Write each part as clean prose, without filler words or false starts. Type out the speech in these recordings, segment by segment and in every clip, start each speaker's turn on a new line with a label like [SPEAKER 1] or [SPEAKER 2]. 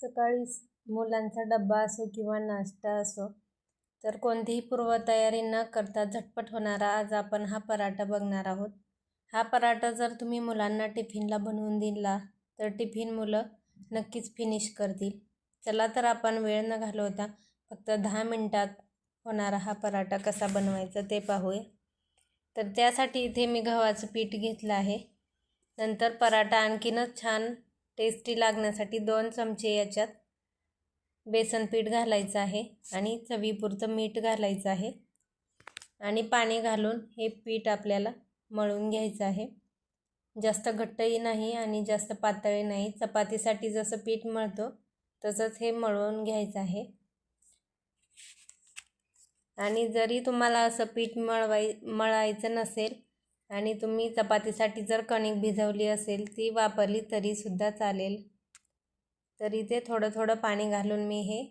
[SPEAKER 1] सकाळी मुलांचा डब्बा असो किंवा नाश्ता असो, तर कोणतीही पूर्वतयारी न करता झटपट होणारा आज आपण हा पराठा बघणार आहोत. हा पराठा जर तुम्ही मुलांना टिफिनला बनवून दिला तर टिफिन मुलं नक्कीच फिनिश करतील. चला तर आपण वेळ न घालवता फक्त 10 मिनिटात होणारा हा पराठा कसा बनवायचा ते पाहूया. तर त्यासाठी इथे मी गव्हाचं पीठ घेतलं आहे. नंतर पराठा आणखीनच छान टेस्टी लागण्यासाठी 2 चमचे याच्यात बेसन पीठ घालायचं आहे आणि चवीपुरतं मीठ घालायचं आहे आणि पाणी घालून हे पीठ आपल्याला मळून घ्यायचं आहे. जास्त घट्टही नाही आणि जास्त पातळही नाही. चपातीसाठी जसं पीठ मळतो तसंच हे मळून घ्यायचं आहे. आणि जरी तुम्हाला असं पीठ मळायचं नसेल आणि तुम्ही चपातीसाठी जर कणिक भिजवली असेल ती वापरली तरीसुद्धा चालेल. तर इथे थोडं थोडं पाणी घालून मी हे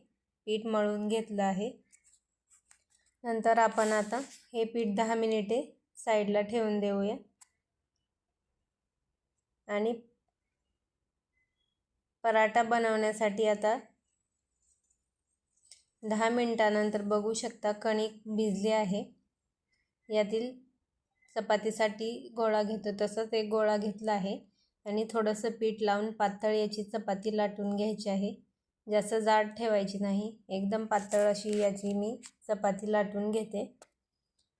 [SPEAKER 1] पीठ मळून घेतलं आहे. नंतर आपण आता हे पीठ 10 मिनिटे साईडला ठेवून देऊया आणि पराठा बनवण्यासाठी आता 10 मिनिटानंतर बघू शकता कणिक भिजली आहे. यातील चपातीसाठी गोळा घेतो तसंच एक गोळा घेतला आहे आणि थोडंसं पीठ लावून पातळ याची चपाती लाटून घ्यायची आहे. जास्त जाड ठेवायची नाही, एकदम पातळ अशी याची मी चपाती लाटून घेते.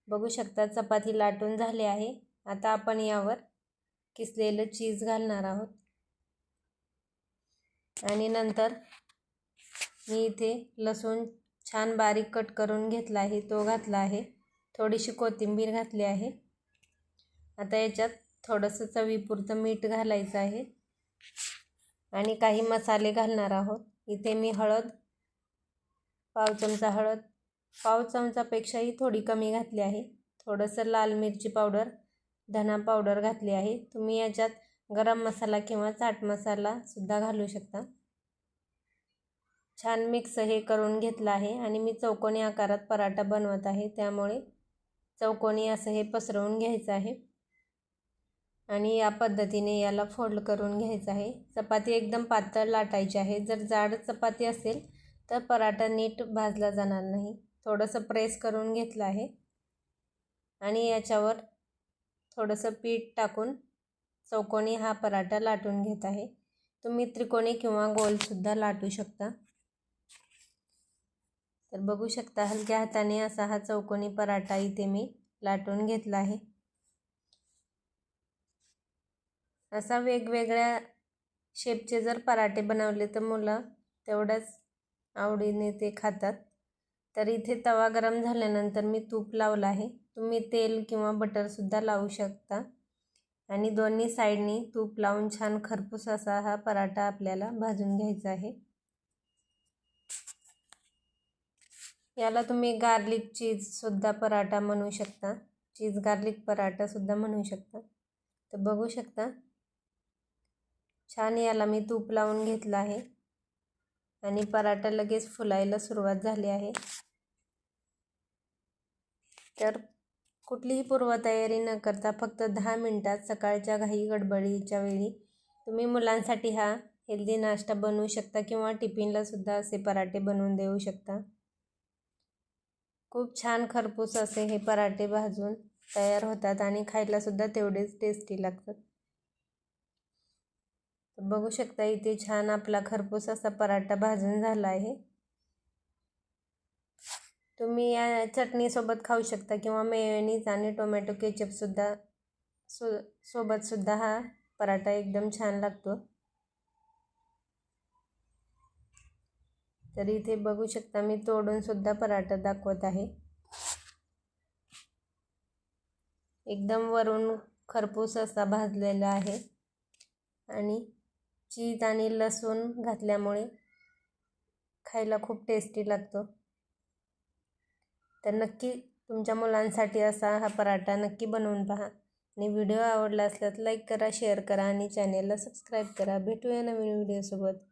[SPEAKER 1] बघू शकता चपाती लाटून झाली आहे. आता आपण यावर किसलेलं चीज घालणार आहोत आणि नंतर मी इथे लसूण छान बारीक कट करून घेतला आहे तो घातला आहे. थोडीशी कोथिंबीर घातली आहे. आता याच्यात थोडंसं चवीपुरतं मीठ घालायचं आहे आणि काही मसाले घालणार आहोत. इथे मी हळद पाव चमचा, हळद पाव चमचापेक्षाही थोडी कमी घातली आहे. थोडंसं लाल मिरची पावडर, धना पावडर घातली आहे. तुम्ही याच्यात गरम मसाला किंवा चाट मसाला सुद्धा घालू शकता. छान मिक्स हे करून घेतलं आहे आणि मी चौकोनी आकारात पराठा बनवत आहे, त्यामुळे चौकोनी असं हे पसरवून घ्यायचं आहे आणि या पद्धतीने याला फोल्ड करून घ्यायचं आहे. चपाती एकदम पातळ लाटायची आहे. जर जाड चपाती असेल तर पराठा नीट भाजला जाणार नाही. थोडंसं प्रेस करून घेतलं आहे आणि याच्यावर थोडंसं पीठ टाकून चौकोनी हा पराठा लाटून घेत आहे. तुम्ही त्रिकोणी किंवा गोलसुद्धा लाटू शकता. तर बघू शकता हलक्या हाताने असा हा चौकोनी पराठा इथे मी लाटून घेतला आहे. असा वेगवेगळ्या शेपचे जर पराठे बनवले तर मुलं तेवढ्याच आवडीने ते खातात. तर इथे तवा गरम झाल्यानंतर मी तूप लावलं आहे. तुम्ही तेल किंवा बटरसुद्धा लावू शकता आणि दोन्ही साईडनी तूप लावून छान खरपूस असा हा पराठा आपल्याला भाजून घ्यायचा आहे. याला तुम्ही गार्लिक चीजसुद्धा पराठा म्हणू शकता, चीज गार्लिक पराठासुद्धा म्हणू शकता. तर बघू शकता छान याला मी तूप लावून घेतलं आहे आणि पराठा लगेच फुलायला सुरुवात झाली आहे. तर कुठलीही पूर्वतयारी न करता फक्त 10 मिनिटात सकाळच्या घाई गडबडीच्या वेळी तुम्ही मुलांसाठी हा हेल्दी नाश्ता बनवू शकता किंवा टिफिनलासुद्धा असे पराठे बनवून देऊ शकता. खूप छान खरपूस असे हे पराठे भाजून तयार होतात आणि खायलासुद्धा तेवढेच टेस्टी लागतात. बघू शकता इथे छान आपला खरपूस असा पराठा भाजून झाला आहे. तुम्ही या चटणीसोबत खाऊ शकता किंवा मेयोनीज आणि टोमॅटो केचपसुद्धा सोबतसुद्धा हा पराठा एकदम छान लागतो. तर इथे बघू शकता मी तोडून सुद्धा पराठा दाखवत आहे. एकदम वरून खरपूस असा भाजलेला आहे आणि चीज आणि लसूण घातल्यामुळे खायला खूप टेस्टी लागतो. तर नक्की तुमच्या मुलांसाठी असा हा पराठा नक्की बनवून पहा आणि व्हिडिओ आवडला असल्यास लाईक करा, शेअर करा आणि चॅनेलला सबस्क्राईब करा. भेटूया नवीन व्हिडिओसोबत.